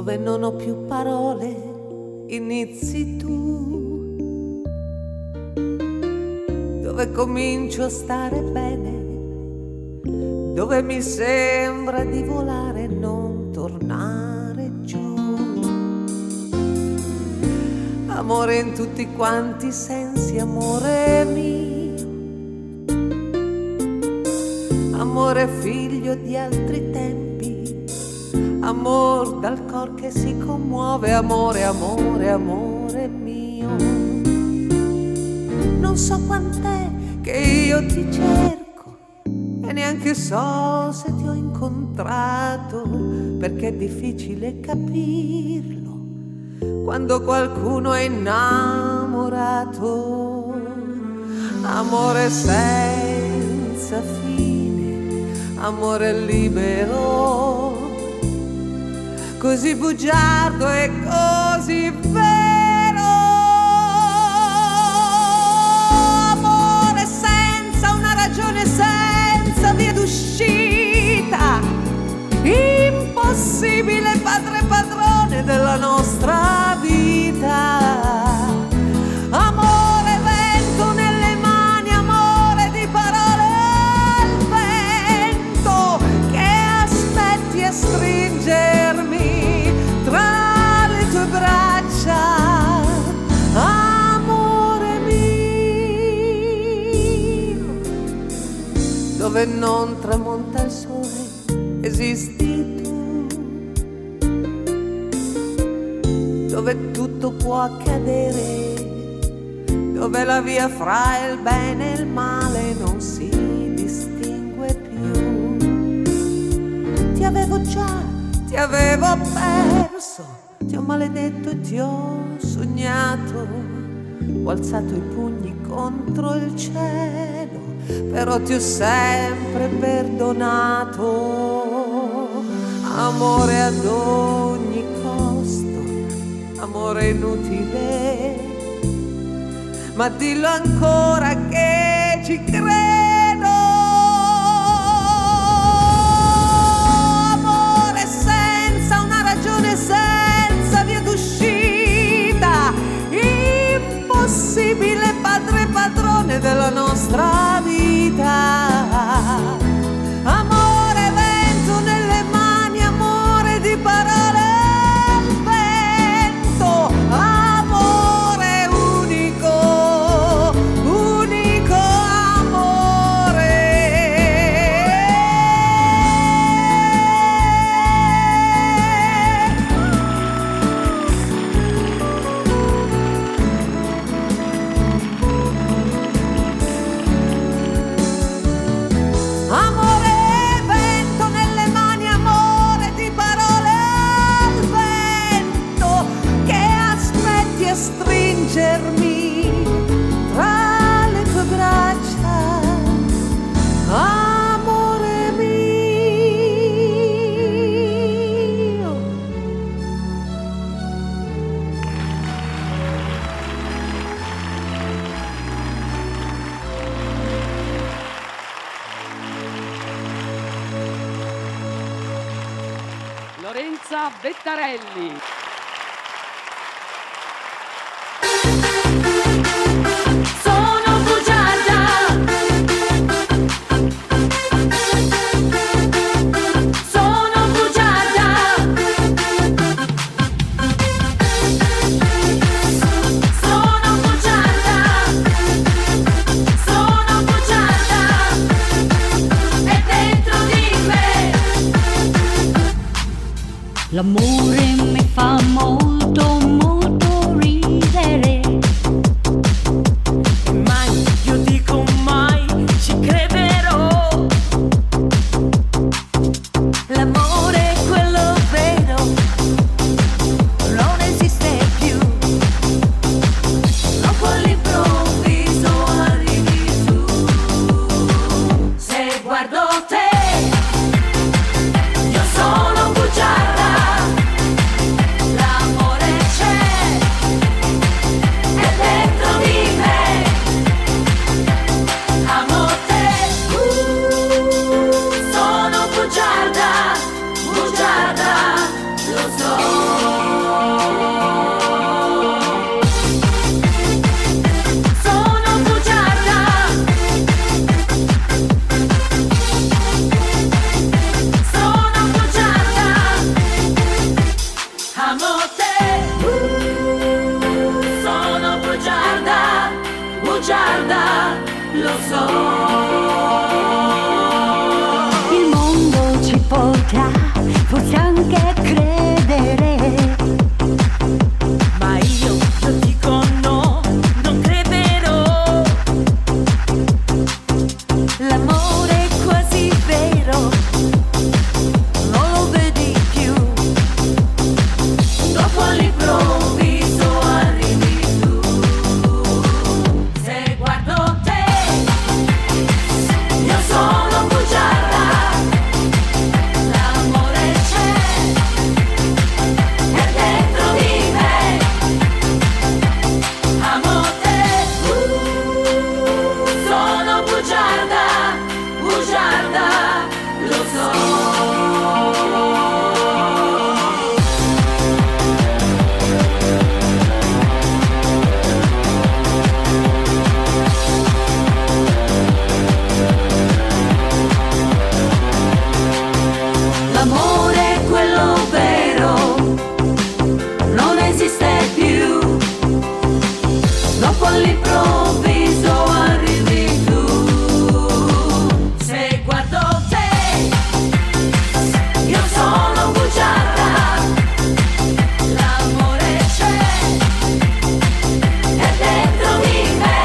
dove non ho più parole, inizi tu, dove comincio a stare bene, dove mi sembra di volare e non tornare giù. Amore in tutti quanti i sensi, amore mio, amore figlio di altri tempi, amor dal cor che si commuove, amore, amore, amore mio. Non so quant'è che io ti cerco e neanche so se ti ho incontrato, perché è difficile capirlo quando qualcuno è innamorato. Amore senza fine, amore libero, così bugiardo e così vero. Amore senza una ragione, senza via d'uscita, impossibile padre padrone della nostra vita. Amore vento nelle mani, amore di parole al vento, che aspetti a stringermi tra le tue braccia, amore mio. Dove non tramonta il sole esisti tu, dove tutto può accadere, dove la via fra il bene e il male non si distingue più. Ti avevo già, ti avevo perso, ti ho maledetto e ti ho sognato, ho alzato i pugni contro il cielo, però ti ho sempre perdonato. Amore ad ogni costo, amore inutile, ma dillo ancora che ci credo. Amore senza una ragione, senza via d'uscita, impossibile padre padrone della nostra vita. Amore vento nelle mani, amore di parole al vento, amore unico, unico amore. Amore vento nelle mani, amore di parole al vento, che aspetti a stringermi tra le tue braccia, amore mio. Lorenza Vettarelli. Sono bugiarda, sono bugiarda, sono bugiarda, sono bugiarda, è dentro di me. L'amore mi fa molto molto ridere. Mai, io dico mai, ci crederò. L'amore è quello vero, non esiste più. Dopo all'improvviso arrivi tu. Se guardo te, io sono bugiarda. bugiarda, lo so. Il mondo ci potrà forse anche credere, Ma io dico no, non crederò. l'amore è quasi vero, non lo vedi più. Dopo all'improvviso arrivi tu. Se guardo te, io sono bugiarda. L'amore c'è, è dentro di me. Amo te, sono bugiarda, bugiarda, lo so. L'amore è quello vero, non esiste più. Dopo all'improvviso arrivi tu. Se guardo te, io sono bugiarda. L'amore c'è, è dentro di me.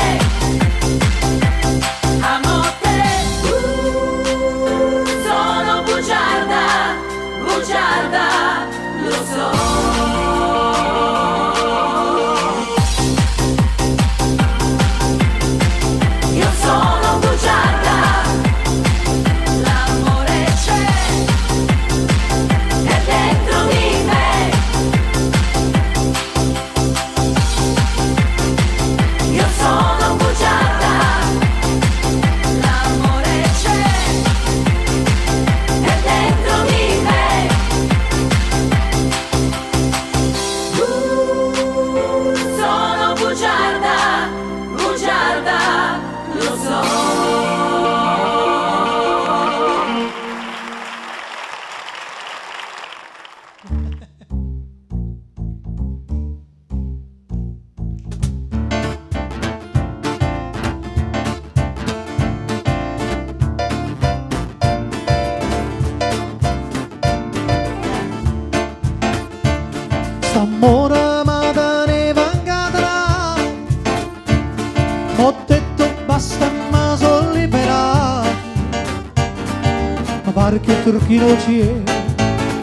Amo te, sono bugiarda, bugiarda, lo so. Io sono bugiarda, l'amore c'è, è dentro di me. Io sono bugiarda, l'amore c'è, è dentro di me. Sono bugiarda, bugiarda, lo so. S'amore ma te ne vengadrà, ho detto basta ma sono liberato. Ma pare che il turchino c'è,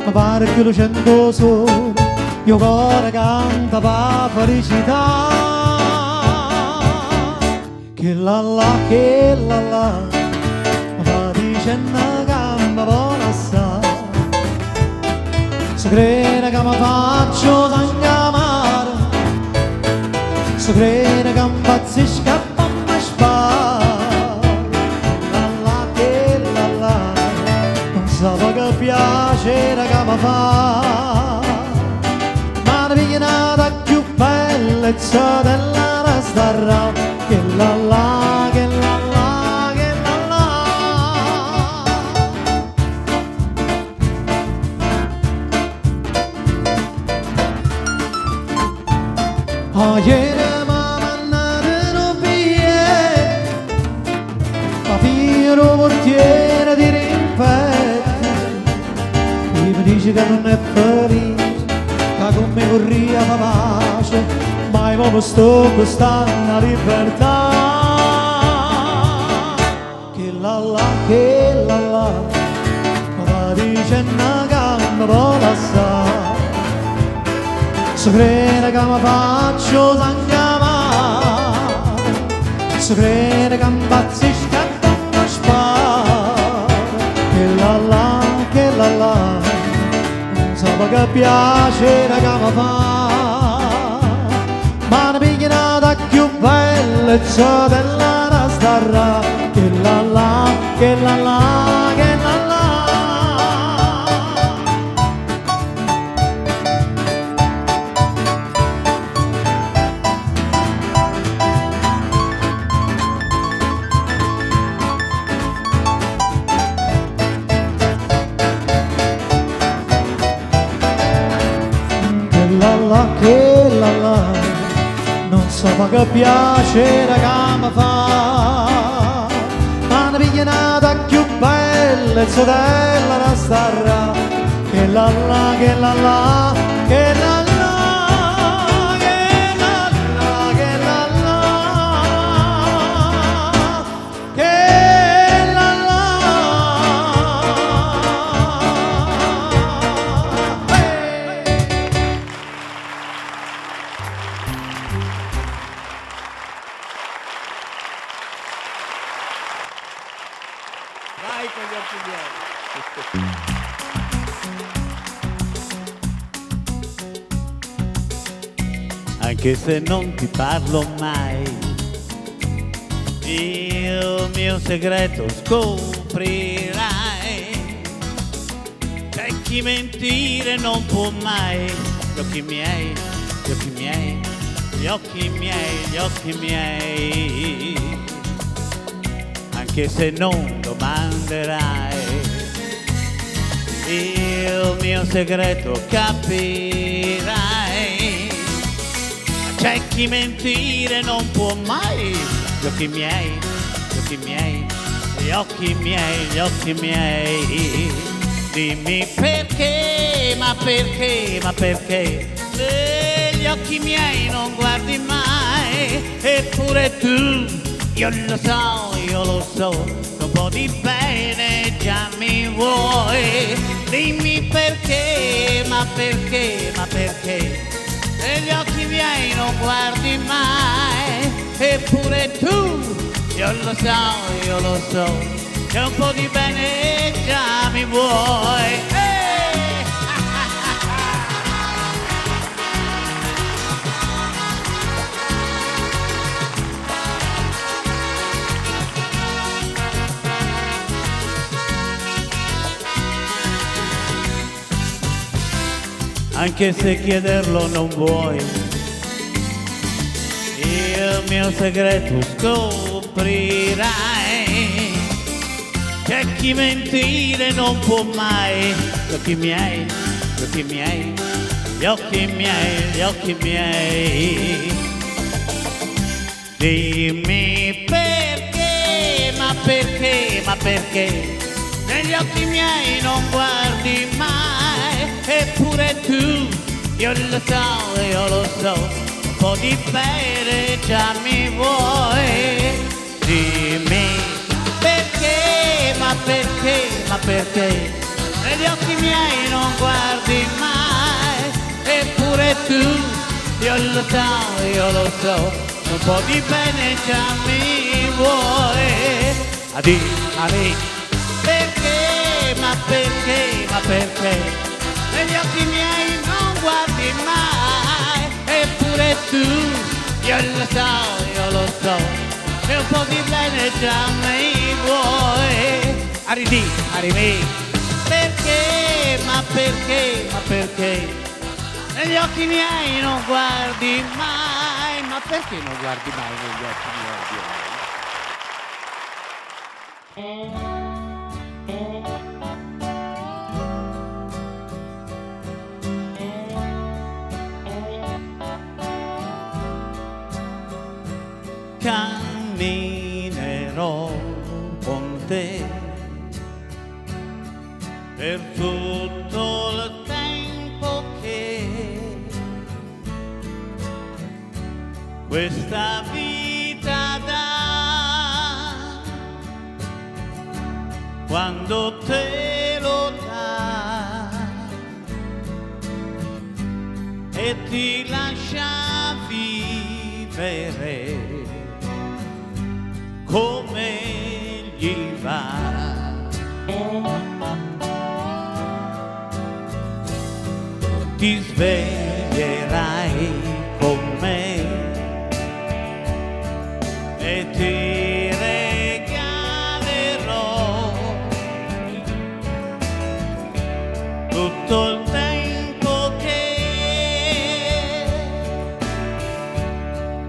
ma pare che lo sento solo, io cuore canta per felicità. Che la la, ma va dicendo che mi vuole assai. Se crede che mi faccio sangamare, se crede che impazzisca e mi spara. La la, non so che piacere che mi fa, ma ne viene nata più bellezza della nostra. Che la la, che la la, che la la. Ieri mi ha mandato un biglietto, ma figlio portiere di rimpetto. E mi dice che non è felice, che con me vorria fa pace, ma io sto quest'anno libertà. Che la la, ma va dicendo che mi vuole assai. Se crede che mi faccio sangamare, se crede che impazzisca e mi spara. Che la la, non so che piacere che mi fa, ma ne piglia nata più bellezza della nostra. Che la la, che la la, che la la. Che la la, non insomma che piacere che mi fa, ma ne pigliata più bella e sorella da starra, che la la, che la la, che la la. Anche se non ti parlo mai, il mio segreto scoprirai. C'è chi mentire non può mai. Gli occhi miei, gli occhi miei, gli occhi miei, gli occhi miei. Anche se non domanderai, il mio segreto capirai. C'è chi mentire non può mai. Gli occhi miei, gli occhi miei, gli occhi miei, gli occhi miei. Dimmi perché, ma perché, ma perché negli occhi miei non guardi mai. Eppure tu, io lo so, un po' di bene già mi vuoi. Dimmi perché, ma perché, ma perché negli occhi miei non guardi mai. Eppure tu, io lo so, che un po' di bene già mi vuoi. Anche se chiederlo non vuoi, il mio segreto scoprirai. C'è chi mentire non può mai. Gli occhi miei, gli occhi miei, gli occhi miei, gli occhi miei. Dimmi perché, ma perché, ma perché negli occhi miei non guardi mai. Eppure tu, io lo so, un po' di bene già mi vuoi. Dimmi perché, ma perché, ma perché negli occhi miei non guardi mai. Eppure tu, io lo so, un po' di bene già mi vuoi. Adì, perché, ma perché, ma perché negli occhi miei non guardi mai. Eppure tu, io lo so, che un po' di bene già mi vuoi. Arrivi, perché, ma perché, ma perché negli occhi miei non guardi mai. Ma perché non guardi mai negli occhi miei? Camminerò con te per tutto il tempo che questa vita dà, quando te lo dà e ti lascia vivere come gli va. Ti sveglierai con me e ti regalerò tutto il tempo che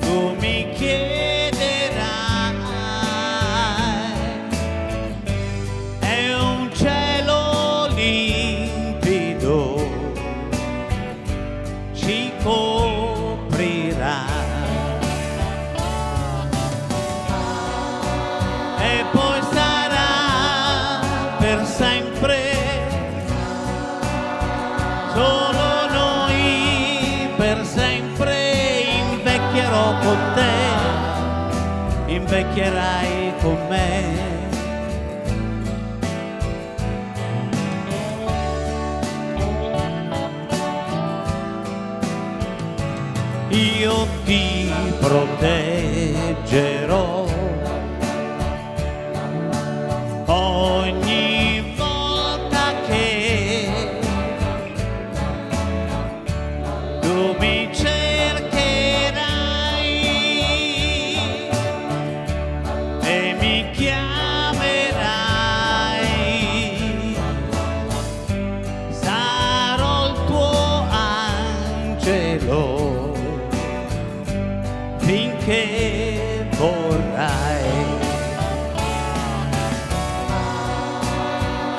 tu mi chiederai. È un cielo limpido, ci coprirà per sempre, solo noi per sempre. Invecchierò con te, invecchierai con me. Io ti proteggerò ogni volta che tu mi cercherai e mi chiamerai. Sarò il tuo angelo finché vorrai,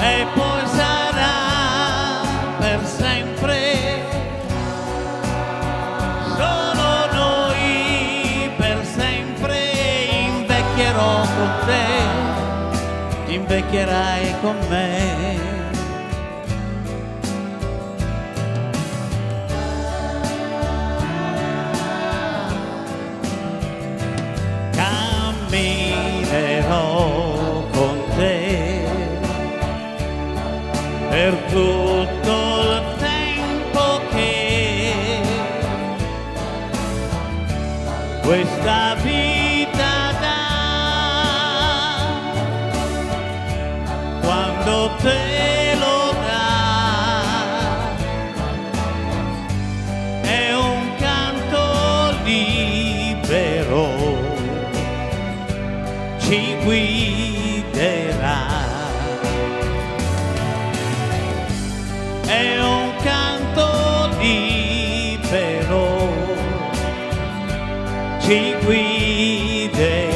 e poi sarà per sempre, solo noi per sempre. Invecchierò con te, invecchierai con me. Camminerò con te per tutto il tempo che questa vita dà. Quando te lo dà è un canto libero, ci guiderà. È un canto libero, ci guiderà.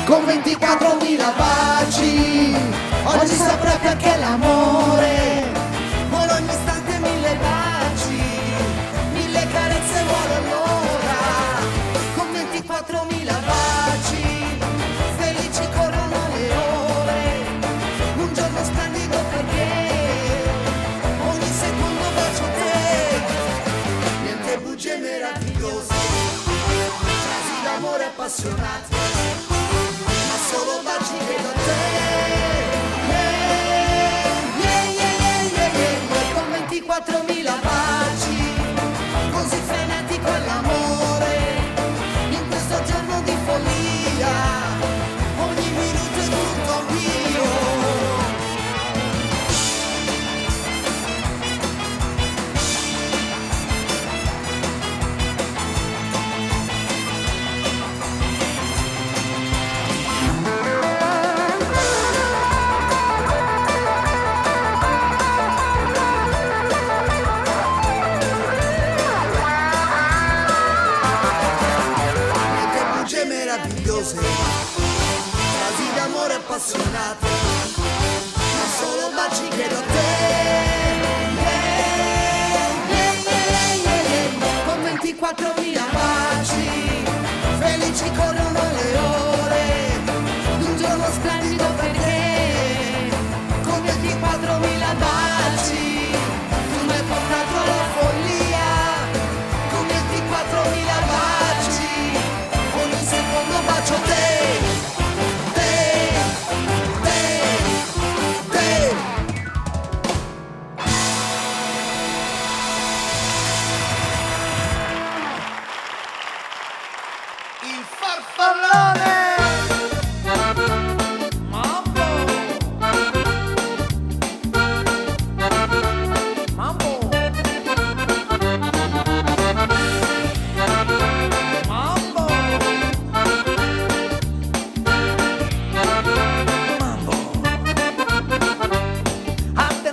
Con 24.000 baci, oggi saprà perché l'amore vuole ogni istante 1000 baci, 1000 carezze vuole l'ora. Con 24.000 baci, felici corrono le ore, un giorno splendido perché ogni secondo bacio te, niente bugie meravigliose, frasi d'amore appassionate, solo baci che da te. Con 24.000 baci, così frenetico è l'amore, in questo giorno di follia, ogni minuto è tutto mio. Frasi d'amore appassionate, ma solo baci che da te. Con 24.000 baci, felici corrono le ore, un giorno splendido perché con 24.000 baci tu mi hai portato alla follia. Con 24.000 baci, ogni secondo bacio te. Il farfallone! Mambo! Mambo! Mambo! Mambo!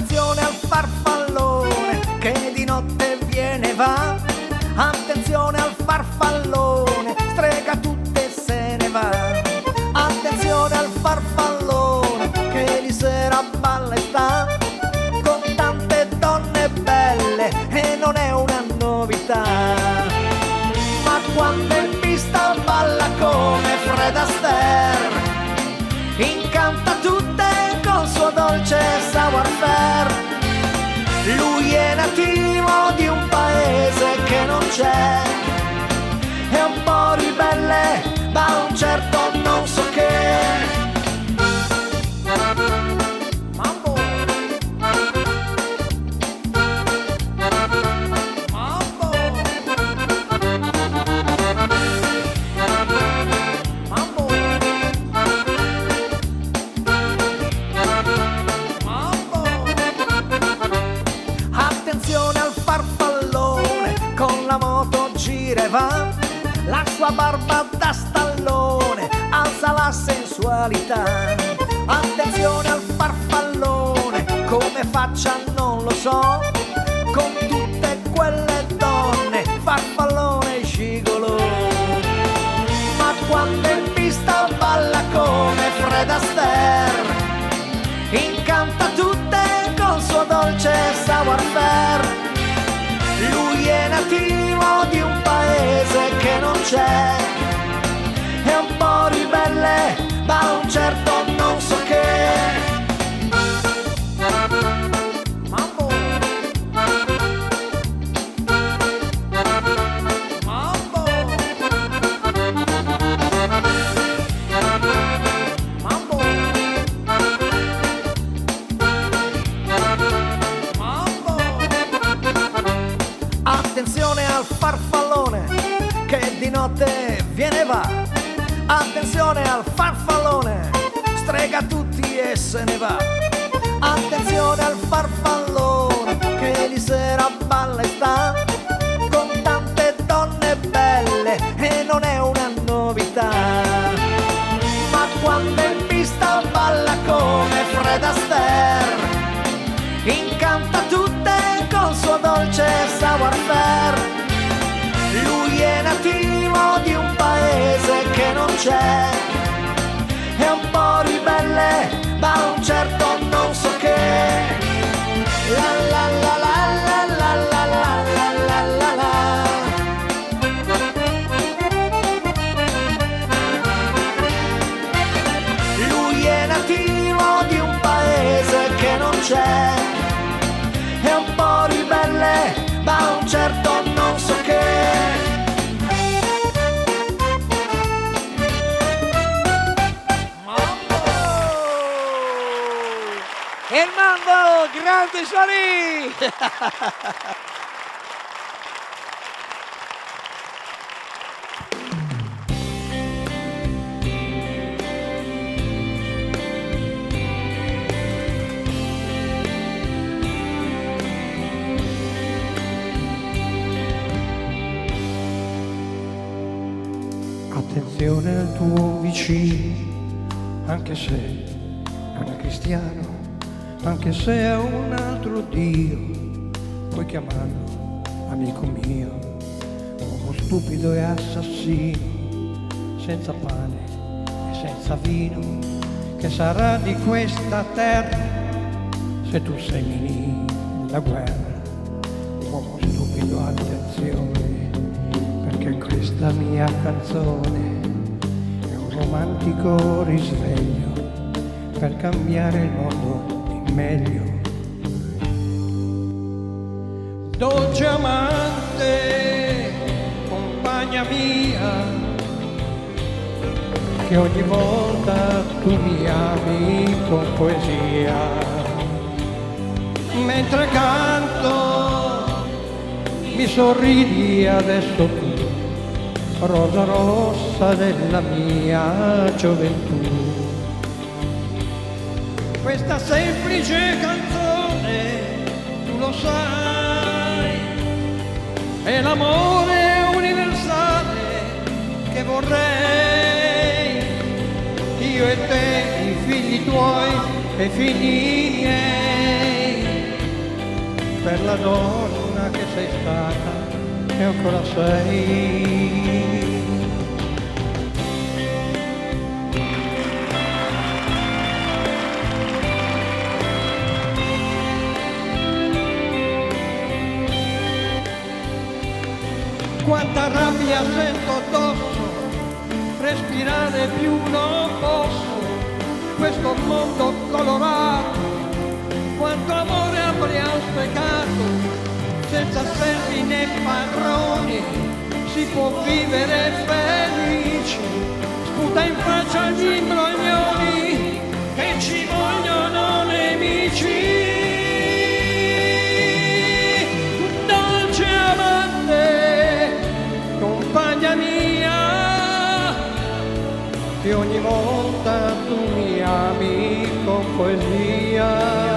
come Fred Astaire, incanta tutte col suo dolce savoir-faire. Lui è nativo di un paese che non c'è, è un po' ribelle, ma un certo non so che. Mambo, mambo, mambo, mambo. Attenzione al farfallone, con la moto gira e va, la sua barba da stallone alza la sensualità. Attenzione al farfallone, come faccia non lo so, con tutte quelle donne, farfallone gigolo. Ma quando in pista balla come Fred Astaire, incanta tutte col suo dolce savoir-faire. Lui è nativo di un paese che non c'è, è un po' ribelle, ma un certo non so che. Mambo, mambo, mambo, mambo. Attenzione al farfallone che di notte viene e va. Attenzione al farfallone, strega tutti e se ne va. Attenzione al farfallone che di sera balla e sta con tante donne belle e non è una novità. Ma quando in pista balla come Fred Astaire, incanta tutte col suo dolce savoir-faire. Lui è nativo di un paese che non c'è, è un po' ribelle, ma un certo non so che. La la la la la la la la la la la. Lui è nativo di un paese che non c'è, è un po' ribelle, ma un certo non so che. Hernando, grande Solì! Attenzione al tuo vicino, anche se non è cristiano, anche se è un altro Dio, puoi chiamarlo amico mio. Uomo stupido e assassino, senza pane e senza vino, che sarà di questa terra se tu semini la guerra. Uomo stupido, attenzione, perché questa mia canzone è un romantico risveglio per cambiare il mondo in meglio. Dolce amante, compagna mia, che ogni volta tu mi ami con poesia, mentre canto mi sorridi adesso tu, rosa rossa della mia gioventù. Questa semplice canzone, tu lo sai, è l'amore universale che vorrei, io e te, i figli tuoi e i figli miei, per la donna che sei stata e ancora sei. Quanta rabbia sento addosso, respirare più non posso questo mondo colorato. Quanto amore abbiamo sprecato, senza servi né padroni, si può vivere felici. Sputa in faccia agli imbroglioni che ci vogliono nemici. Dolce amante, compagna mia, che ogni volta tu mi ami con poesia.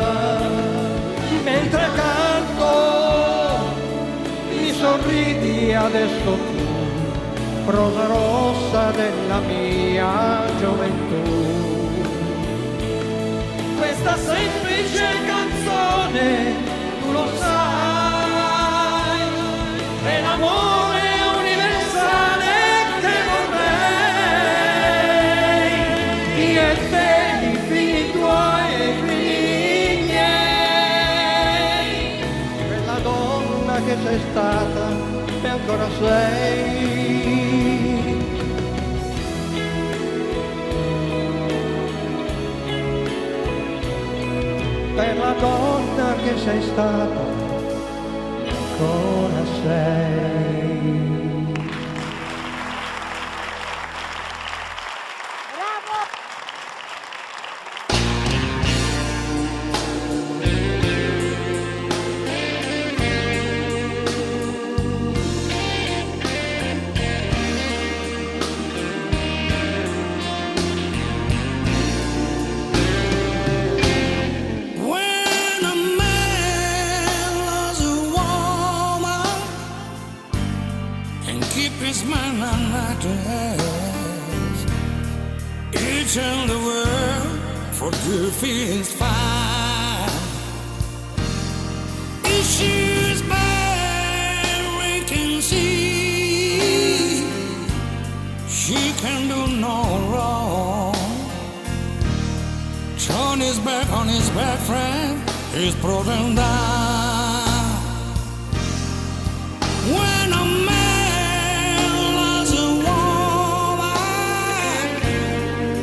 Mentre canto mi sorridi adesso tu, rosa rossa della mia gioventù. Questa semplice canzone, tu lo sai, è l'amore universale che vorrei, io e te, i figli tuoi e i figli miei. Quella donna che sei stata e ancora sei. Per la donna che sei stata, ancora sei. His mind on my dress. You tell the world for good feels fine. Issues by we can see. She can do no wrong. Turn his back on his bad friend, he's brought him down. When a man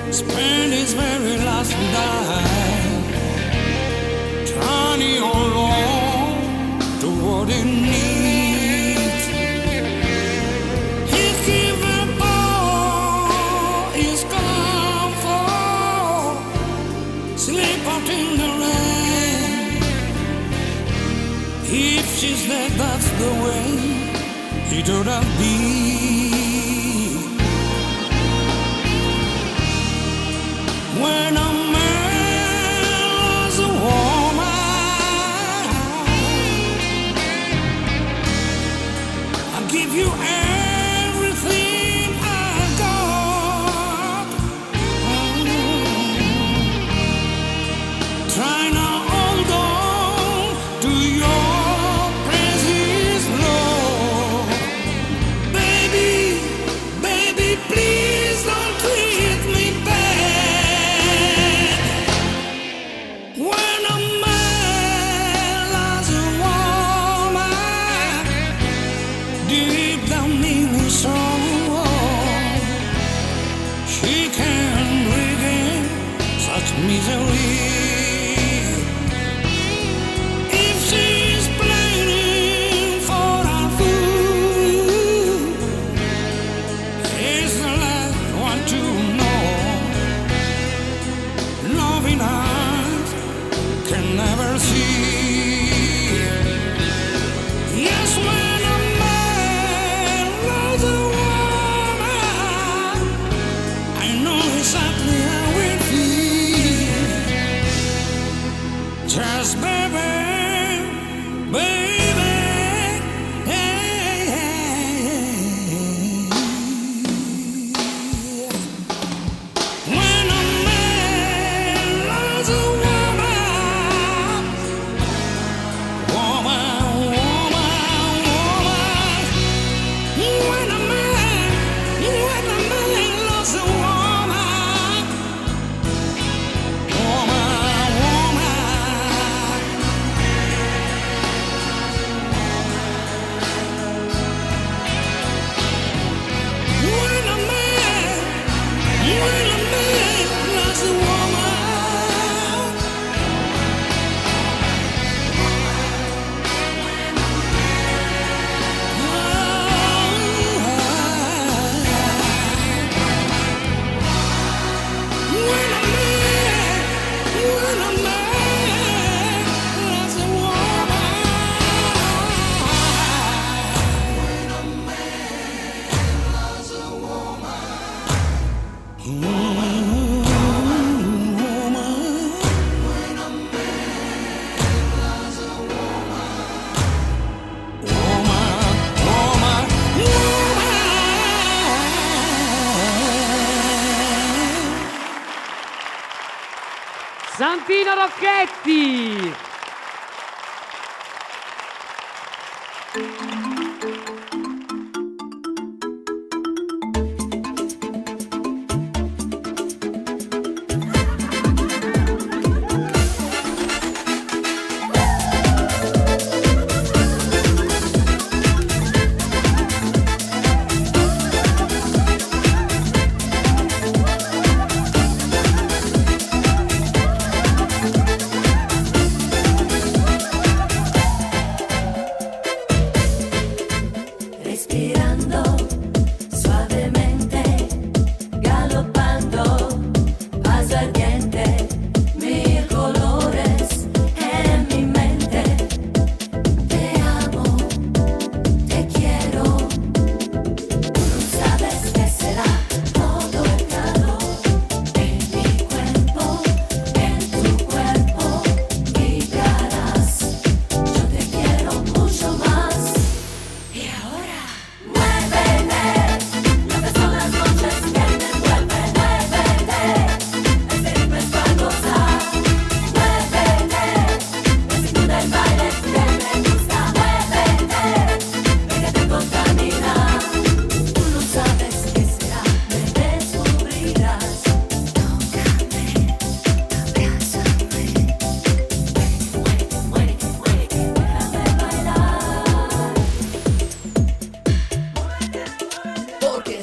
spend his very last dime, turning along to what he needs. He give up all his comfort, sleep out in the rain. If she's there, that's the way it ought to be. When a man loves a woman, I'll give you everything I got. Try not hold on to your precious love. Baby, baby, please don't treat me bad. When a man loves a woman, deep down in his soul, she can breathe in such misery. If she's planning for our food, he's the last one to know. Loving eyes can never see. Yes, when a man loves a woman, I know exactly how it feels. Just baby, baby, when a man loves a woman, woman, woman, woman. When a man loves a woman, Santino Rocchetti.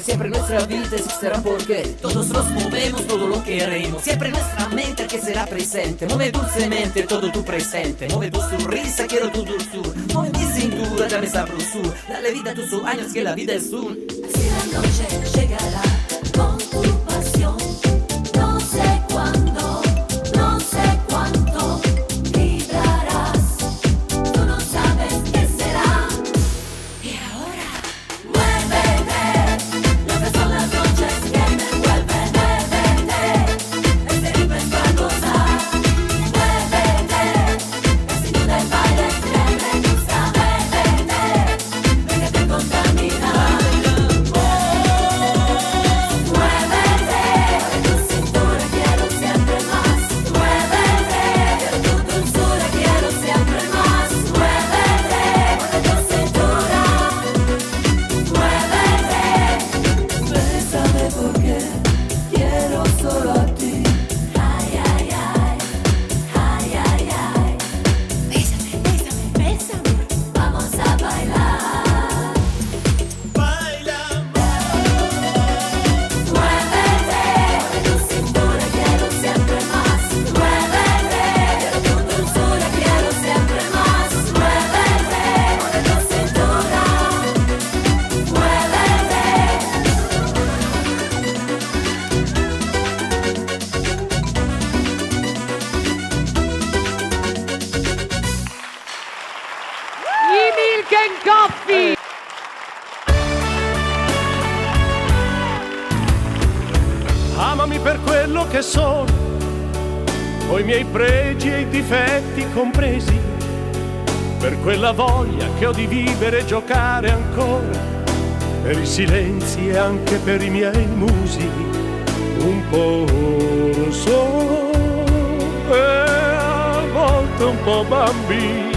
Siempre nuestra vida existirá porque todos nos movemos todo lo que queremos. Siempre nuestra mente que será presente. Mueve dulcemente todo tu presente. Mueve tu sonrisa, quiero tu dulzura. Mueve mi cintura, dame sabrosura. Dale vida a tus sueños que la vida es un. Así la noche llegará con tu pasión. No sé cuándo, no sé cuánto vibrarás. Tú no sabes qué será. Y ahora, muévete. Son las noches que me envuelven, muévete, este ritmo es para gozar, muévete, sin duda el baile que me gusta, muévete, déjate contaminar, muévete, tu cintura quiero siempre más, muévete, tu dulzura quiero siempre más, muévete, tu cintura, muévete. Bésame porque quiero solo a ti. Ay, ay, ay, ay, ay, ay. Bésame, bésame, bésame. Vamos a bailar. Baila. Muévete, tu cintura quiero siempre más. Muévete, tu dulzura quiero siempre más. Muévete, tu cintura. Muévete. I Milk and Coffee. Amami per quello che sono, coi miei pregi e i difetti compresi, per quella voglia che ho di vivere e giocare ancora, per i silenzi e anche per i miei musi, un po' lo so, e a volte un po' bambino,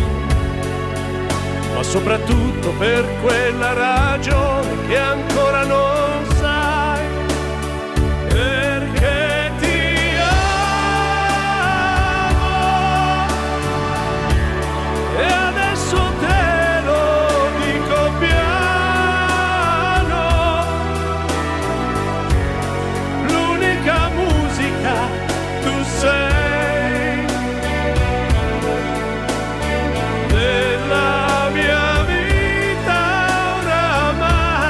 ma soprattutto per quella ragione che ancora non sai, perché ti amo e adesso te lo dico piano, l'unica musica tu sei della mia vita oramai.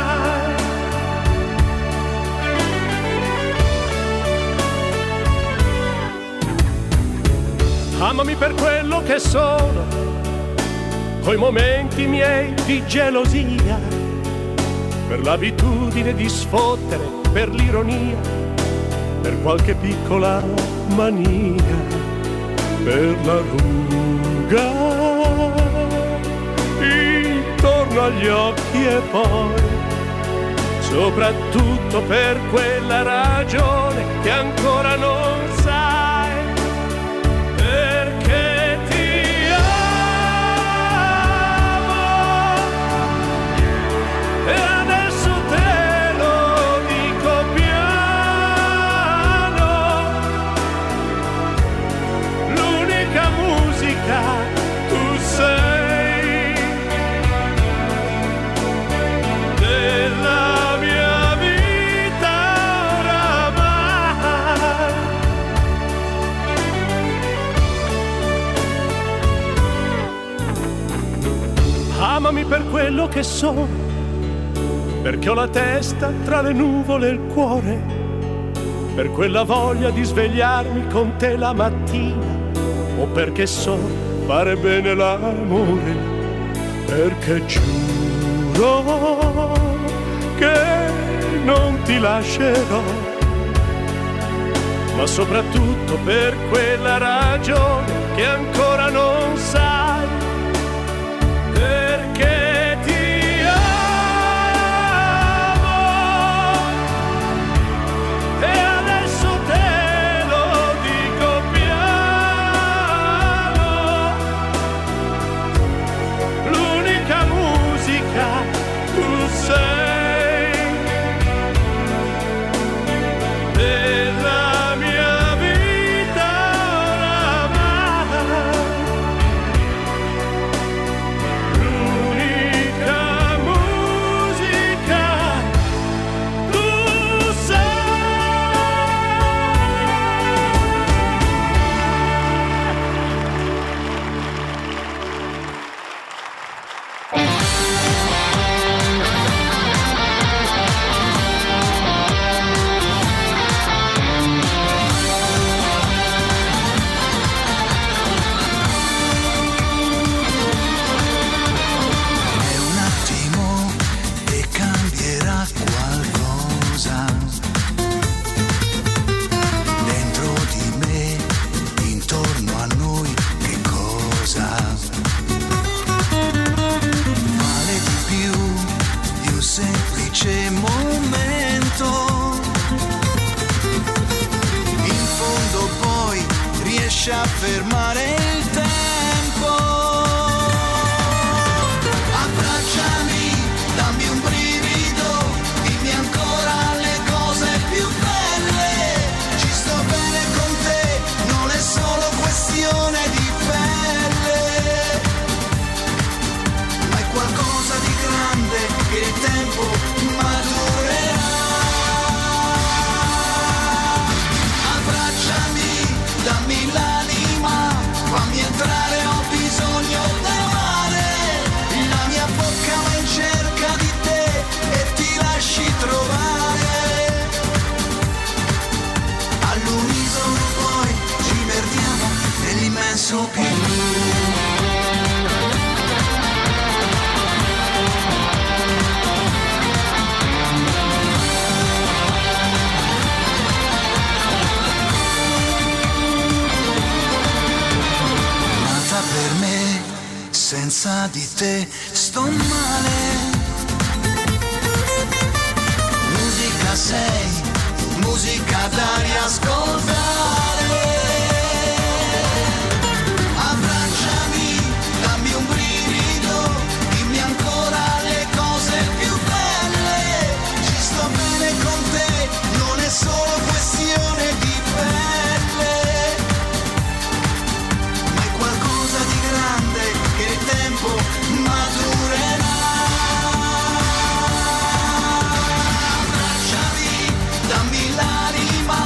Amami per quello che sono, coi momenti miei di gelosia, per l'abitudine di sfottere, per l'ironia, per qualche piccola mania, per la ruga intorno agli occhi e poi soprattutto per quella ragione che ancora non sai, perché ti amo e adesso te lo dico piano, l'unica musica tu sei della mia vita oramai. Amami per quello che sono, perché ho la testa tra le nuvole e il cuore, per quella voglia di svegliarmi con te la mattina, o perché so fare bene l'amore, perché giuro che non ti lascerò, ma soprattutto per quella ragione che ancora non sai, perché ti amo e adesso te lo dico piano, l'unica musica tu sei della mia vita oramai, l'unica musica tu sei. È un attimo e cambierà qualcosa dentro di me, intorno a noi, che cosa vale di più di un semplice momento? In fondo poi riesce a fermare il tempo. Abbracciami, dammi un brivido, dimmi ancora le cose più belle. Ci sto bene con te, non è solo questione di pelle, ma è qualcosa di grande che il tempo maturerà. Abbracciami, dammi l'anima, fammi entrare, ho bisogno d'amare. La mia bocca va in cerca di te e ti lasci trovare. All'unisono poi ci perdiamo nell'immenso più. Nata per me, senza di te sto male. Musica sei, musica da riascoltare. Abbracciami, dammi un brivido, dimmi ancora le cose più belle. Ci sto bene con te, non è solo questione di pelle, ma è qualcosa di grande che il tempo maturerà. Abbracciami, dammi l'anima,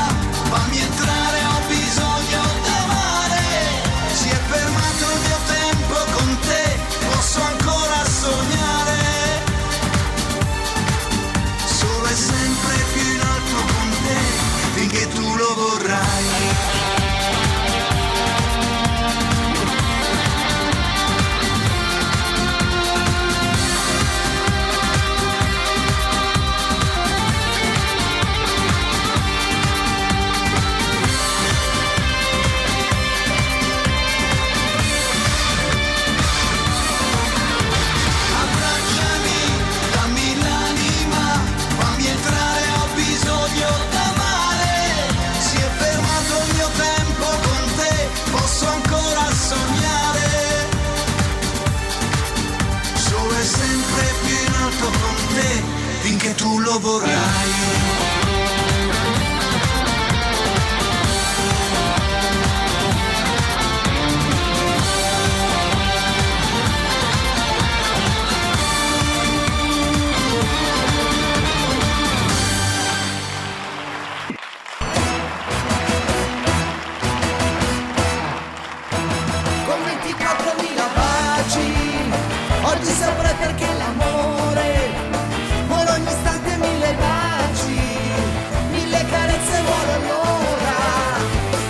tu lo vorrai. Con 24.000 baci, oggi saprai perché l'amore vuole ogni istante 1000 baci, 1000 carezze vuole allora.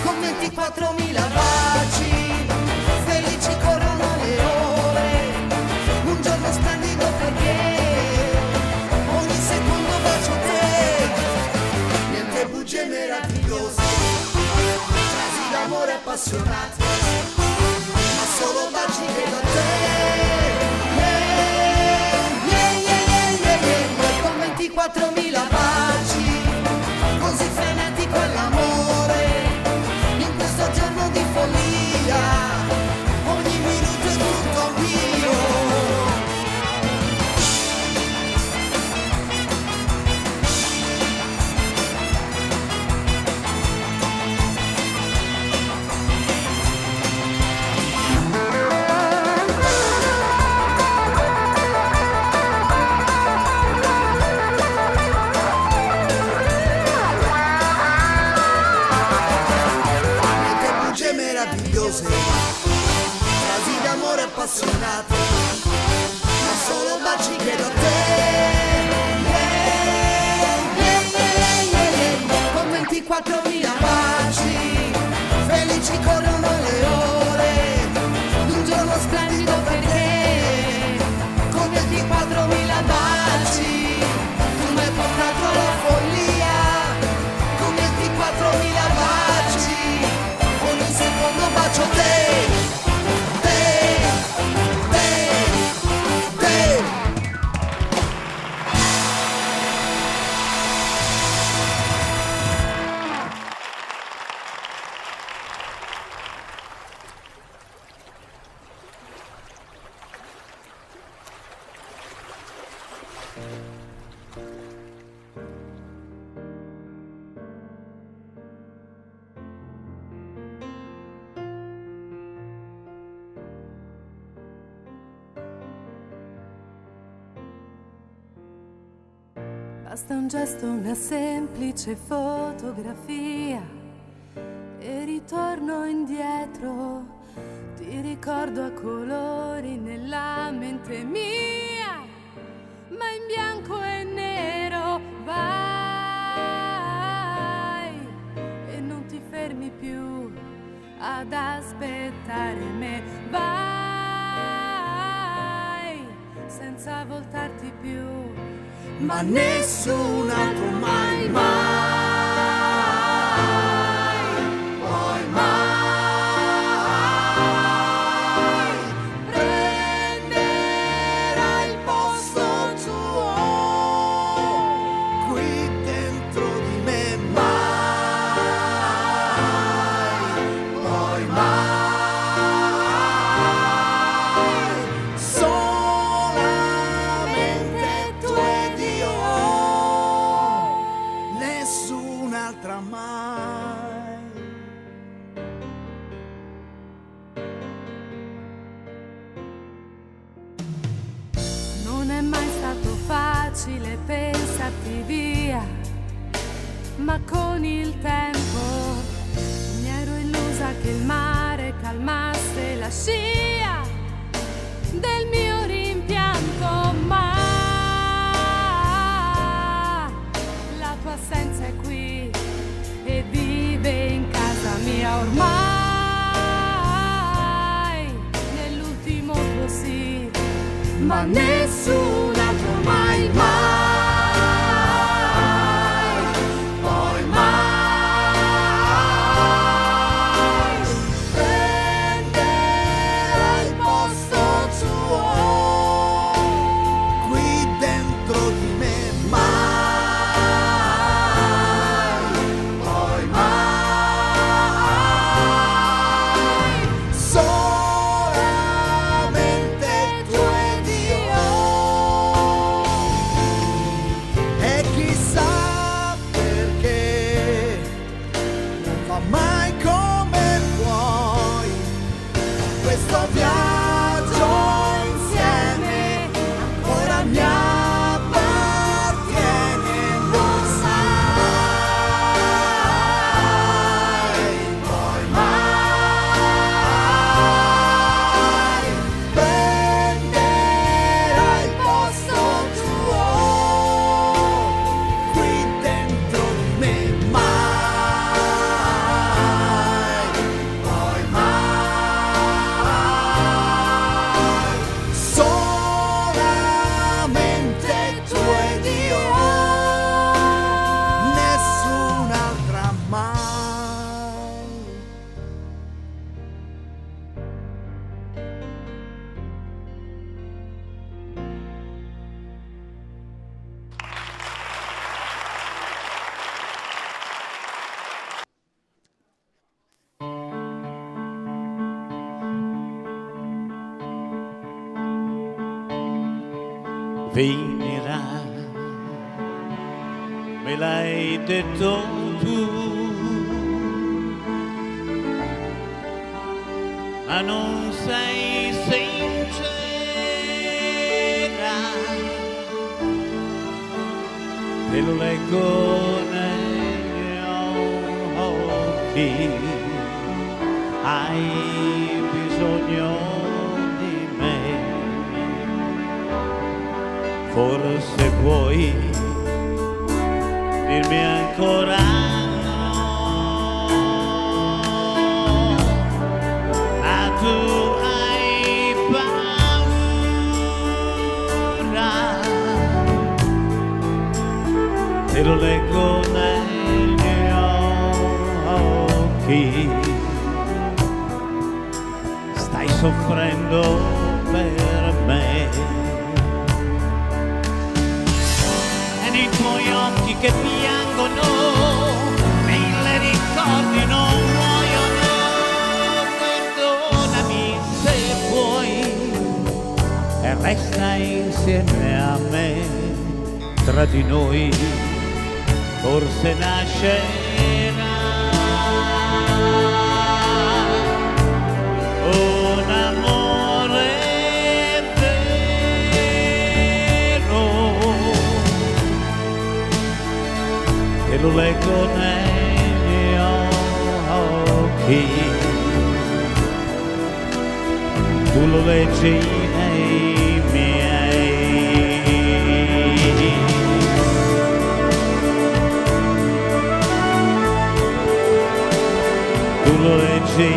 Con 24.000 baci, felici corrono le ore, un giorno splendido perché ogni secondo bacio te, niente bugie meravigliose, frasi d'amore appassionate, ma solo baci che da te. Con 24.000 baci, così frenetico è l'amore, in questo giorno di follia, ogni minuto è tutto mio. Meravigliose, frasi d'amore appassionate, ma solo baci che da te. Con 24.000 baci, felici corrono le ore, un giorno splendido perché con 24.000 baci tu mi hai portato alla follia. Con 24.000 baci ogni secondo bacio te, te, te, te. Basta un gesto, una semplice fotografia e ritorno indietro, ti ricordo a colori nella mente mia, ma in bianco e nero vai e non ti fermi più ad aspettare me, vai senza voltarti più. Ma nessun altro mai, mai, poi mai prenderà il posto tuo qui dentro di me, mai, poi mai, solamente tu ed io. Nessun'altra mai. Non è mai stato facile pensarti via, ma con il tempo mi ero illusa che il mare calmasse la scia del mio rimpianto, ma la tua assenza è qui e vive in casa mia ormai, nell'ultimo tuo sì, ma nessun altro mai, mai, poi mai prenderà il posto tuo Qui dentro di me, mai, poi mai, solamente tu ed io. finirà, me l'hai detto tu, ma non sei sincera, te lo leggo negli occhi, hai bisogno di me, forse puoi dirmi ancora no, ma tu hai paura, te lo leggo negli occhi, stai soffrendo per me. Nei tuoi occhi che piangono, mille ricordi non muoiono, perdonami se vuoi e resta insieme a me, tra di noi forse nascerà un amore e lo leggo negli occhi, tu lo leggi nei miei, tu lo leggi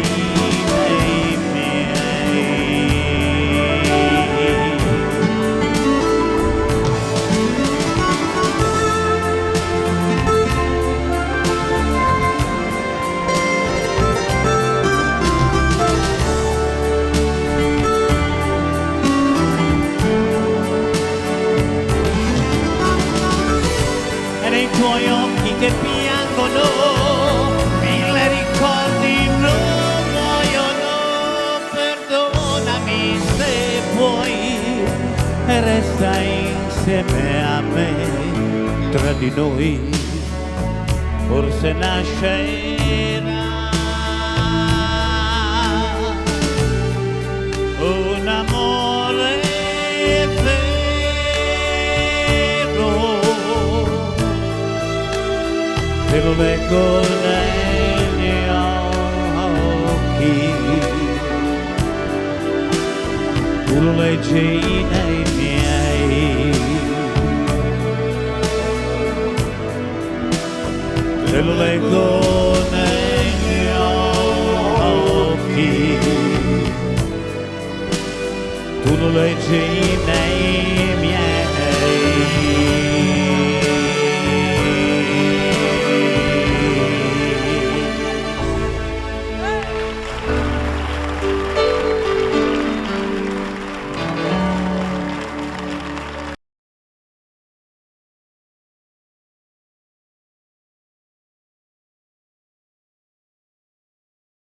nei tuoi occhi che piangono, mille ricordi non muoiono, perdonami se vuoi e resta insieme a me, tra di noi forse nascerà un amore te lo leggo negli occhi, tu lo leggi nei miei, te lo leggo negli occhi, tu lo leggi